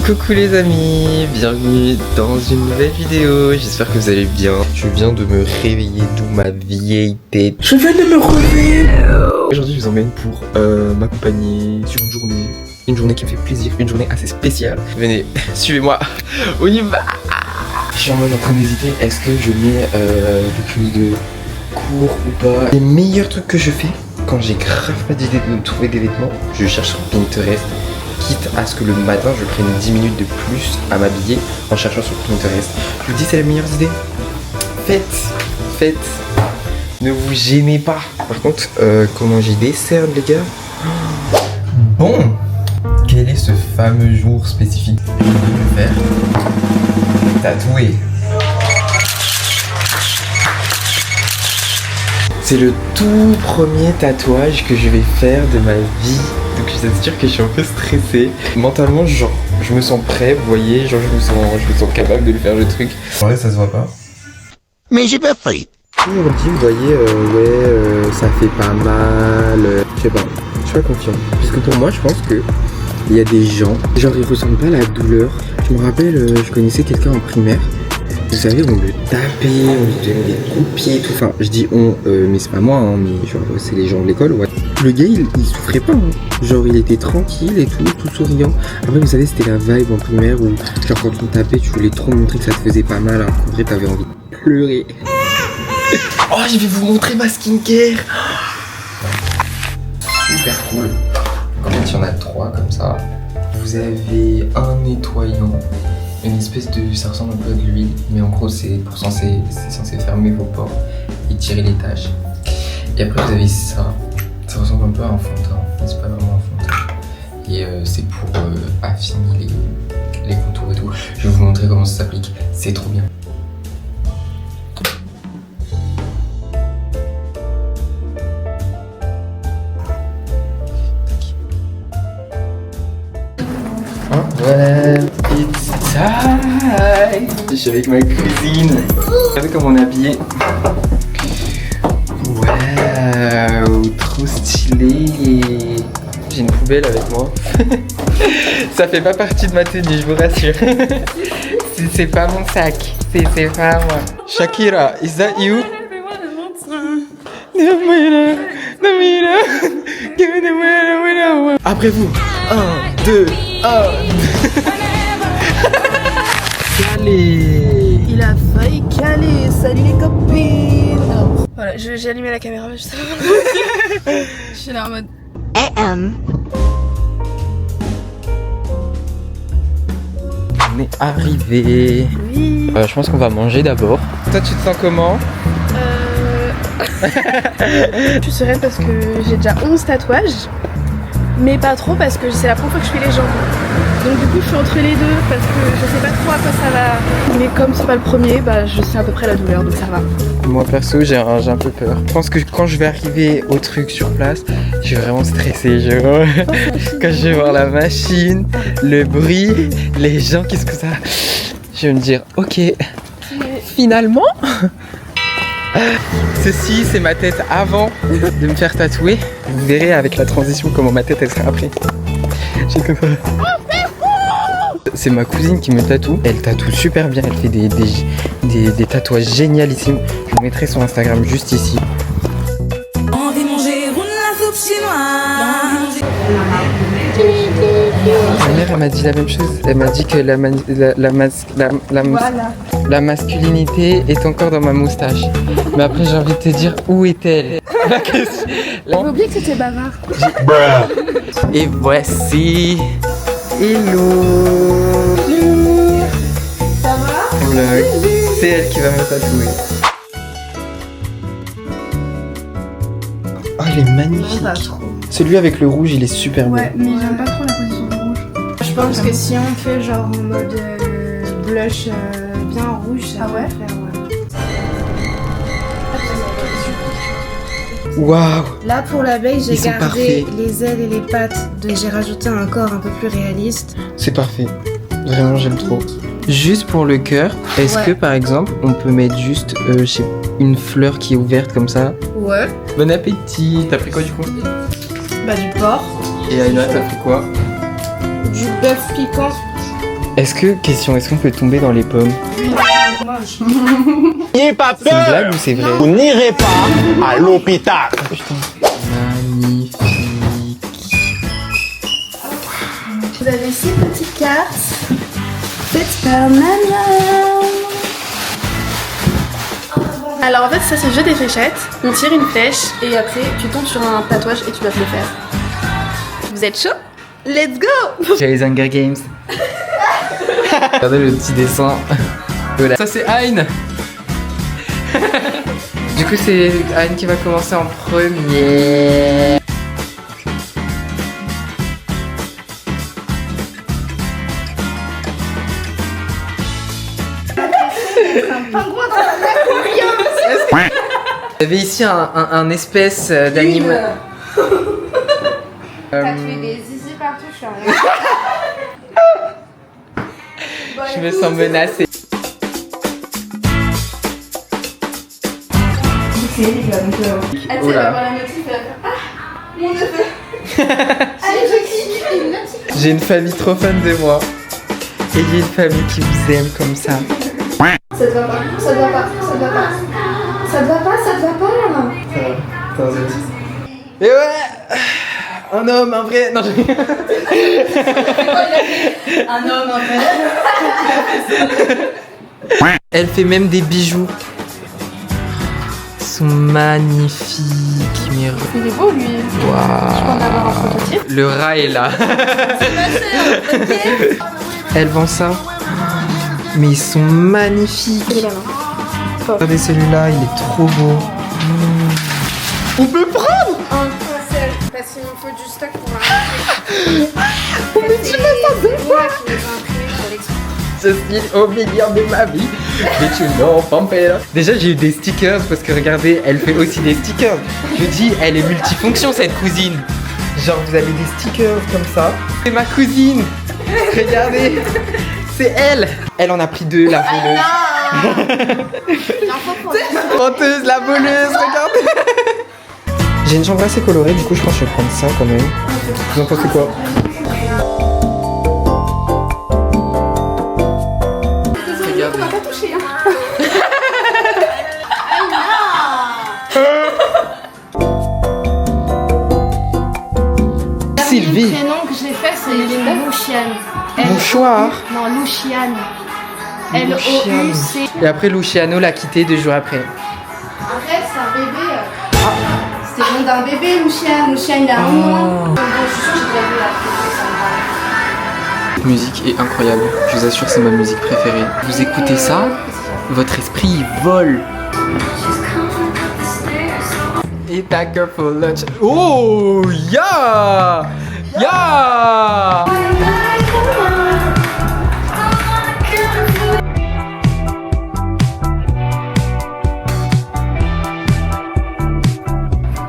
Coucou les amis, bienvenue dans une nouvelle vidéo, j'espère que vous allez bien. Je viens de me réveiller d'où ma vieille tête. Je viens de me réveiller. Aujourd'hui je vous emmène pour m'accompagner sur une journée qui me fait plaisir, une journée assez spéciale. Venez, suivez-moi, on y va. Je suis en mode en train d'hésiter, est-ce que je mets le tenue de cours ou pas. Les meilleurs trucs que je fais quand j'ai grave pas d'idée de trouver des vêtements, je cherche sur Pinterest. Quitte à ce que le matin je prenne 10 minutes de plus à m'habiller en cherchant sur Pinterest. Je vous dis, c'est la meilleure idée. Faites. Ne vous gênez pas. Par contre, comment j'y décerne les gars. Bon, quel est ce fameux jour spécifique que je peux faire? Tatouer. C'est le tout premier tatouage que je vais faire de ma vie. Donc je t'assure que je suis un peu stressé. Mentalement, genre, je me sens prêt, vous voyez, genre je me sens capable de le faire le truc. En vrai, ça se voit pas. Mais j'ai pas fait. Toujours dit, vous voyez, ça fait pas mal. Je sais pas, je suis pas confiant. Puisque pour moi, je pense que il y a des gens, genre ils ressentent pas la douleur. Je me rappelle, je connaissais quelqu'un en primaire. Vous savez, on le tapait, on lui donnait des coups de pied et tout. Enfin, je dis on, mais c'est pas moi, hein, mais genre c'est les gens de l'école, ouais. Le gars, il souffrait pas, hein. Genre il était tranquille et tout souriant. Après, vous savez, c'était la vibe en primaire où, genre quand on tapait, tu voulais trop montrer que ça te faisait pas mal, alors qu'en vrai, t'avais envie de pleurer. Oh, je vais vous montrer ma skincare. Super cool. En fait, il y en a 3 comme ça. Vous avez un nettoyant. Une espèce de... ça ressemble un peu à de l'huile, mais en gros c'est censé fermer vos pores et tirer les taches. Et après vous avez ça, ça ressemble un peu à un fond de teint, mais c'est pas vraiment un fond de teint. Et c'est pour affiner les contours et tout. Je vais vous montrer comment ça s'applique, c'est trop bien. Voilà, it's time. Je suis avec ma cousine. Vous savez comment on est habillé? Waouh, trop stylé. J'ai une poubelle avec moi. Ça fait pas partie de ma tenue, je vous rassure. C'est pas mon sac. C'est pas moi. Shakira, is that you? Après vous. 1, 2, 1. Calé. Il a failli caler, salut les copines. Voilà, j'ai allumé la caméra, mais je sais pas. Je suis là en mode On est arrivé. oui. Je pense qu'on va manger d'abord. Toi tu te sens comment? Je suis sereine parce que j'ai déjà 11 tatouages. Mais pas trop parce que c'est la première fois que je fais les jambes. Donc du coup je suis entre les deux parce que je sais pas trop à quoi ça va. Mais comme c'est pas le premier, bah je sais à peu près la douleur, donc ça va. Moi perso j'ai un peu peur. Je pense que quand je vais arriver au truc sur place, je suis vraiment stressée. Quand je vais voir la machine, le bruit, les gens, qu'est-ce que ça... Je vais me dire ok, finalement ceci c'est ma tête avant de me faire tatouer. Vous verrez avec la transition comment ma tête elle sera après. J'ai comme ça. C'est ma cousine qui me tatoue. Elle tatoue super bien. Elle fait des tatouages génialissimes. Je vous mettrai son Instagram juste ici. Envie de manger la soupe chinoise. Ma mère elle m'a dit la même chose. Elle m'a dit que la masculinité est encore dans ma moustache. Mais après j'ai envie de te dire où est-elle? J'ai oublié que c'était bavard. Et voici. Hello. Ça va? Vlog. C'est elle qui va me tatouer. Oh il est magnifique. Celui avec le rouge il est super beau. Ouais, mais j'aime pas trop la position du rouge. Je pense que si on fait genre en mode blush bien rouge, ça va faire ouais. Waouh. Là pour l'abeille j'ai Ils sont gardé parfaits. les ailes et les pattes, j'ai rajouté un corps un peu plus réaliste. C'est parfait. Vraiment j'aime trop. Juste pour le cœur, est-ce que par exemple on peut mettre juste je sais, une fleur qui est ouverte comme ça? Ouais. Bon appétit. T'as pris quoi du coup? Bah du porc. Et Aïna t'as pris quoi? Du bœuf piquant. Est-ce qu'on peut tomber dans les pommes? N'ayez pas C'est une peur. blague ou c'est vrai? Vous n'irez pas à l'hôpital. Oh putain. Magnifique. Vous avez 6 petites cartes faites par Manon. Alors en fait ça c'est le jeu des fléchettes. On tire une flèche et après tu tombes sur un tatouage et tu dois te le faire. Vous êtes chaud? Let's go! J'ai les Hunger Games. Regardez le petit dessin. Voilà. Ça c'est Ayn. Du coup c'est Ayn qui va commencer en premier. Vous avez ici un espèce d'animal. T'as fait des zizi partout, je suis en Je me sens menacée. Elle Oh va là. voir la notif et elle va faire ah mon neveu. Allez je clique une notif. J'ai une famille trop fan de moi. Et j'ai une famille qui vous aime comme ça. Ça te va pas, ça te va pas, ça te va pas. Ça te va pas, ça te va pas. Et ouais, un homme, un vrai. Non, Un homme en fait. Elle fait même des bijoux. Ils sont magnifiques, mais Il est beau lui. Je peux en avoir un waouh. prototype. Le rat est là. Elle vend ça. Mais ils sont magnifiques. Il est là, non. Regardez celui-là, il est trop beau. On peut prendre. un seul, parce qu'il me faut du stock pour un. Mais tu fais ça de moi qui les ai imprimés pour l'export. Je suis au milieu de ma vie. Mais tu n'en pas. Déjà, j'ai eu des stickers parce que regardez, elle fait aussi des stickers. Je me dis, elle est multifonction cette cousine. Genre, vous avez des stickers comme ça. C'est ma cousine. Regardez, c'est elle. Elle en a pris 2, la voleuse. Menteuse, la voleuse, regardez. J'ai une chambre assez colorée, du coup, je pense que je vais prendre ça quand même. Vous en pensez quoi? Regardez. Pas touché hein. Sylvie, Le prénom que j'ai fait, c'est Louchiane. mouchoir. Non, Louchiane. L-O-U-C. Et après, Luciano l'a quitté 2 jours après. En fait, c'est un bébé. C'était le nom d'un bébé, Louchiane. Louchiane, il a un an. Donc, je suis sûre que j'ai déjà vu la Cette musique est incroyable. Je vous assure, c'est ma musique préférée. Vous écoutez ça, votre esprit il vole. Et ta girl for lunch. Oh, yeah! Yeah!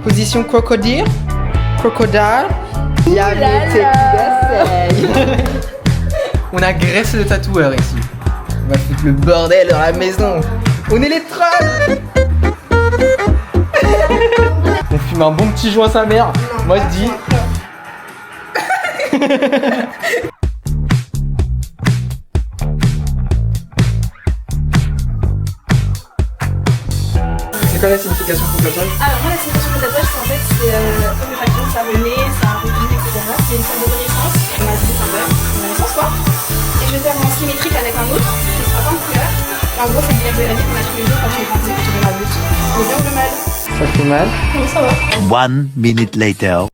Position crocodile. Crocodile. On agresse le tatoueur ici. On va foutre le bordel dans la maison. On est les trolls. On fume un bon petit joint sa mère. Moi je dis. C'est quoi la signification pour tatouage? Alors moi la signification de tatouage c'est en fait c'est comme le tatouage ça renaît, ça revient, etc. C'est une forme de renaissance. On m'a dit enfin voilà, une renaissance quoi. Et je vais faire un symétrique avec un autre qui sera pas en couleur. Et en gros c'est bien de la vie qu'on a tous les jours quand tu es grandi, que tu donnes un but. Mais bien ou le mal? Ça fait mal. Comment ça va? 1 minute later.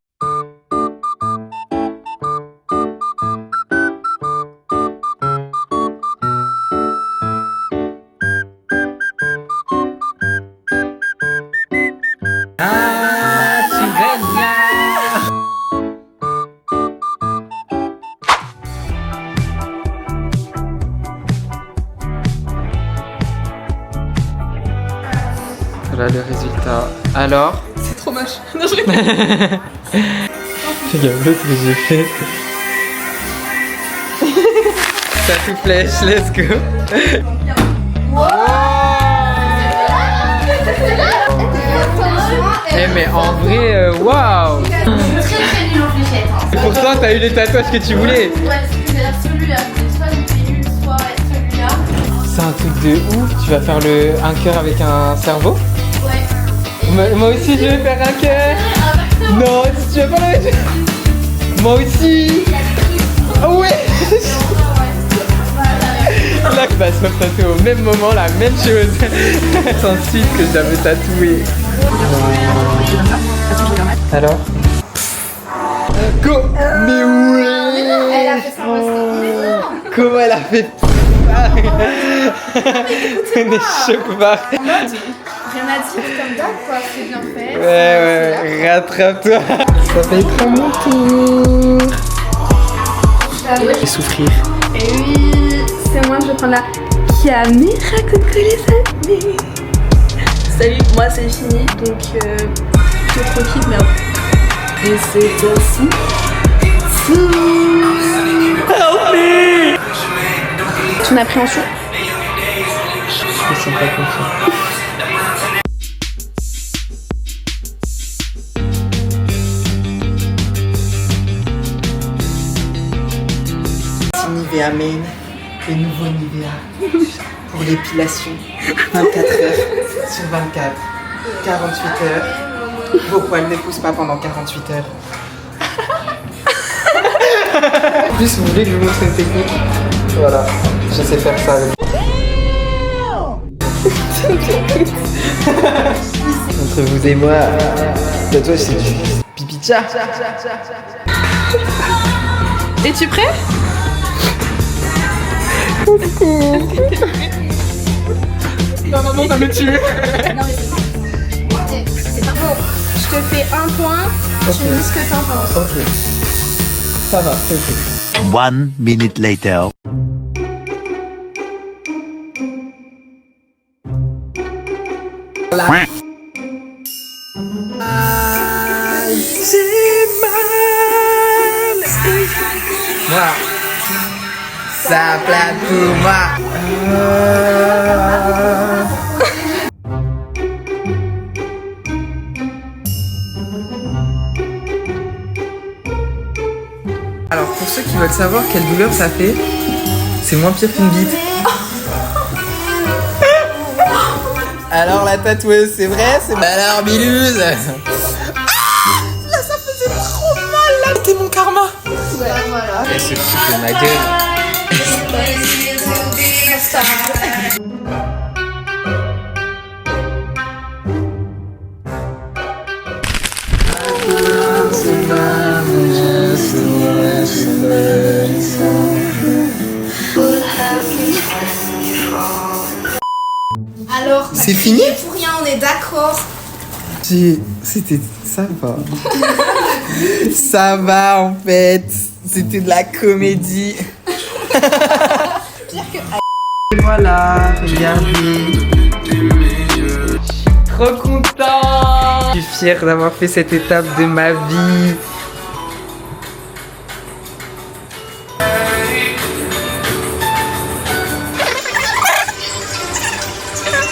Ah, tu gagnes. Voilà le résultat. Alors? C'est trop moche. Non je rigole. Regarde ce que j'ai fait. Ça tout flèche, let's go. Eh mais en vrai, waouh! Très très nul en fléchette. Et pourtant t'as eu les tatouages que tu voulais. Ouais, c'est l'absolu là. C'est soit j'ai payé De où? Tu vas faire un cœur avec un cerveau? Ouais. Moi aussi je vais faire un cœur. Non, tu vas pas le... Moi aussi. Oh ouais. Là, bah, se faire tatouer au même moment, la même chose. C'est un site que j'avais tatoué. Alors? Mais oui. Elle a fait ça parce que... Comment elle a fait des chocs barres. En mode, rien à dire comme d'hab quoi, c'est bien fait. Ouais, rattrape-toi. Ça va être à mon tour. Je vais souffrir. Et oui, c'est moi, je vais prendre la caméra, coucou les amis. Salut, moi c'est fini, donc je suis tranquille, merde. Et c'est aussi... Help me! Ton appréhension? Je me sens pas confiant. Nivea Men, le nouveau Nivea pour l'épilation. 24 heures sur 24, 48 heures. Vos poils ne poussent pas pendant 48 heures. En plus, vous voulez que je vous montre une technique? Voilà, je sais faire ça. Entre vous et moi, le tatouage c'est du pipi-tcha. Es-tu prêt? Non, non, non, ça me tue. Non mais c'est pas bon. Je te fais un point, tu me dis ce que t'en penses. Ok. Ça va, c'est ok. 1 minute later. Là. J'ai mal. Moi. Ça plate pour moi. Alors pour ceux qui veulent savoir quelle douleur ça fait, c'est moins pire qu'une bite. Alors la tatoueuse, c'est vrai, c'est alors Bilouz. Là ça faisait trop mal, là c'était mon karma. Ouais, voilà. Elle se fout de ma gueule. Alors, C'est fini? pour rien, on est d'accord. C'était... ça va. Ça va en fait. C'était de la comédie. Voilà, regardez. Je suis trop content. Je suis fier d'avoir fait cette étape de ma vie.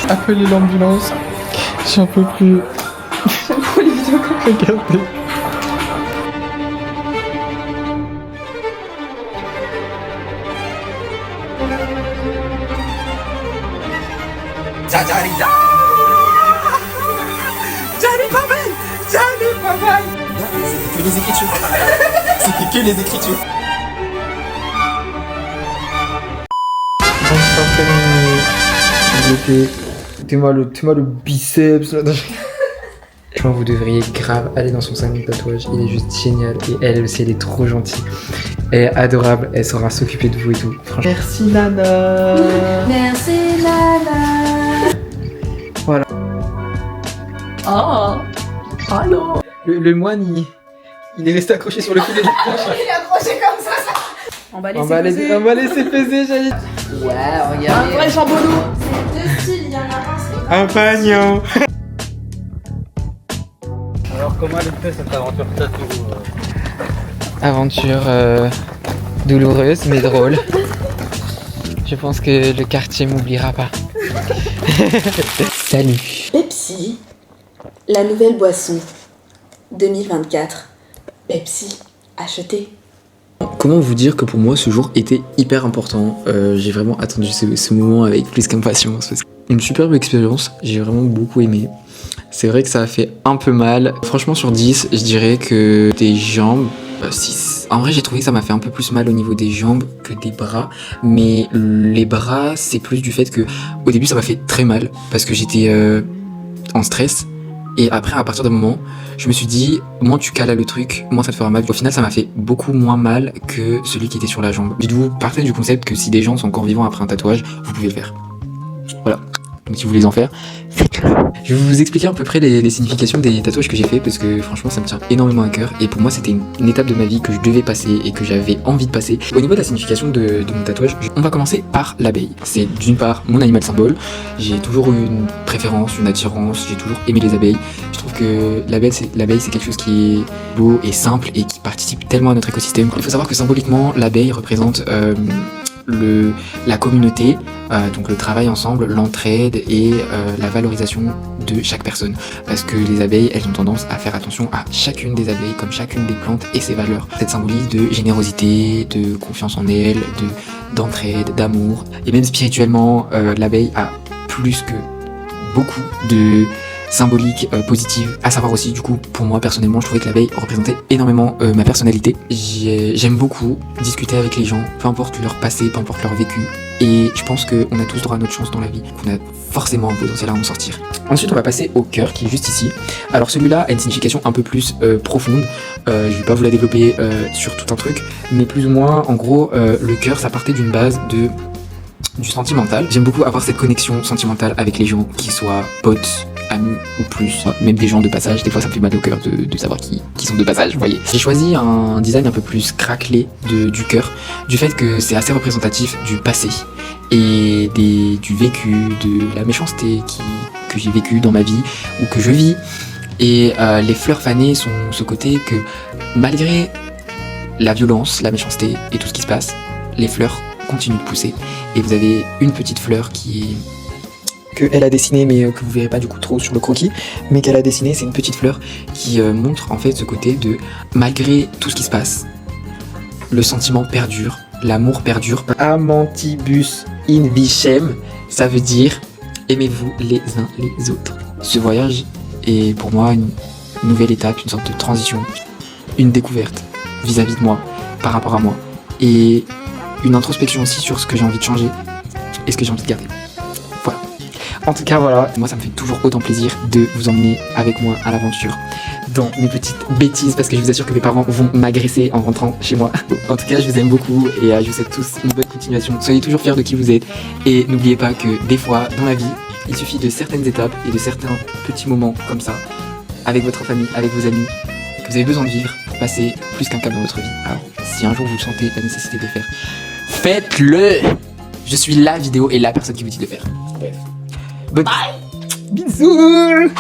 Appelez l'ambulance. J'en peux plus. J'aime trop les vidéos qu'on peut regarder. C'était que les écritures. C'était que les écritures. Enfin terminé. T'es-moi le biceps. Franchement, vous devriez grave aller dans son salon de tatouage. Il est juste génial. Et elle aussi, elle est trop gentille. Elle est adorable. Elle saura s'occuper de vous et tout. Franchement. Merci Nana. Merci Nana. Voilà. Oh. Allô. Le moine, il est resté accroché sur le filet de la planche. Il est accroché comme ça. On va laisser peser, j'allais. Ouais, regardez. un vrai jambonneau. C'est deux styles, il y en a un, c'est Un pagnon. Alors comment elle fait cette aventure tatou Aventure douloureuse mais drôle. Je pense que le quartier m'oubliera pas. Salut. Pepsi, la nouvelle boisson 2024. Pepsi, achetez. comment vous dire que pour moi ce jour était hyper important. J'ai vraiment attendu ce moment avec plus qu'impatience. Une superbe expérience, j'ai vraiment beaucoup aimé. C'est vrai que ça a fait un peu mal. Franchement sur 10, je dirais que des jambes, 6. En vrai j'ai trouvé que ça m'a fait un peu plus mal au niveau des jambes que des bras. Mais les bras c'est plus du fait que au début ça m'a fait très mal. Parce que j'étais en stress. Et après à partir d'un moment, je me suis dit, moins tu cales le truc, moins ça te fera mal. Au final ça m'a fait beaucoup moins mal que celui qui était sur la jambe. Dites-vous, partez du concept que si des gens sont encore vivants après un tatouage, vous pouvez le faire. Voilà. Donc si vous voulez en faire, faites-le. Je vais vous expliquer à peu près les significations des tatouages que j'ai fait parce que franchement ça me tient énormément à cœur et pour moi c'était une étape de ma vie que je devais passer et que j'avais envie de passer. Au niveau de la signification de mon tatouage, on va commencer par l'abeille. C'est d'une part mon animal symbole, j'ai toujours eu une préférence, une attirance, j'ai toujours aimé les abeilles. Je trouve que l'abeille c'est quelque chose qui est beau et simple et qui participe tellement à notre écosystème. Il faut savoir que symboliquement l'abeille représente la communauté, donc le travail ensemble, l'entraide et la valorisation de chaque personne. Parce que les abeilles, elles ont tendance à faire attention à chacune des abeilles, comme chacune des plantes et ses valeurs. Cette symbolise de générosité, de confiance en elle, d'entraide, d'amour. Et même spirituellement, l'abeille a plus que beaucoup de symbolique positive, à savoir aussi du coup pour moi personnellement je trouvais que l'abeille représentait énormément ma personnalité. J'aime beaucoup discuter avec les gens, peu importe leur passé, peu importe leur vécu, et je pense qu'on a tous droit à notre chance dans la vie, qu'on a forcément un potentiel à en sortir. Ensuite on va passer au cœur qui est juste ici. Alors celui-là a une signification un peu plus profonde, je vais pas vous la développer sur tout un truc, mais plus ou moins en gros le cœur ça partait d'une base du sentimental. J'aime beaucoup avoir cette connexion sentimentale avec les gens, qu'ils soient potes, amis ou plus, même des gens de passage. Des fois ça me fait mal au cœur de savoir qui sont de passage, vous voyez. J'ai choisi un design un peu plus craquelé du cœur, du fait que c'est assez représentatif du passé et du vécu, de la méchanceté que j'ai vécu dans ma vie ou que je vis. Et les fleurs fanées sont ce côté que malgré la violence, la méchanceté et tout ce qui se passe, les fleurs continuent de pousser. Et vous avez une petite fleur qu'elle a dessinée, mais que vous verrez pas du coup trop sur le croquis, mais qu'elle a dessiné, c'est une petite fleur qui montre en fait ce côté de malgré tout ce qui se passe, le sentiment perdure, l'amour perdure. Amantibus in vicem, ça veut dire aimez-vous les uns les autres. Ce voyage est pour moi une nouvelle étape, une sorte de transition, une découverte vis-à-vis de moi, par rapport à moi, et une introspection aussi sur ce que j'ai envie de changer et ce que j'ai envie de garder. Voilà. En tout cas, voilà, moi ça me fait toujours autant plaisir de vous emmener avec moi à l'aventure dans mes petites bêtises, parce que je vous assure que mes parents vont m'agresser en rentrant chez moi. En tout cas, je vous aime beaucoup et je vous souhaite tous une bonne continuation. Soyez toujours fiers de qui vous êtes et n'oubliez pas que des fois, dans la vie, il suffit de certaines étapes et de certains petits moments comme ça, avec votre famille, avec vos amis, que vous avez besoin de vivre pour passer plus qu'un cap dans votre vie. Alors, si un jour vous sentez la nécessité de le faire, faites-le! Je suis la vidéo et la personne qui vous dit de le faire. Bref. Bonne... Bye! Bisous!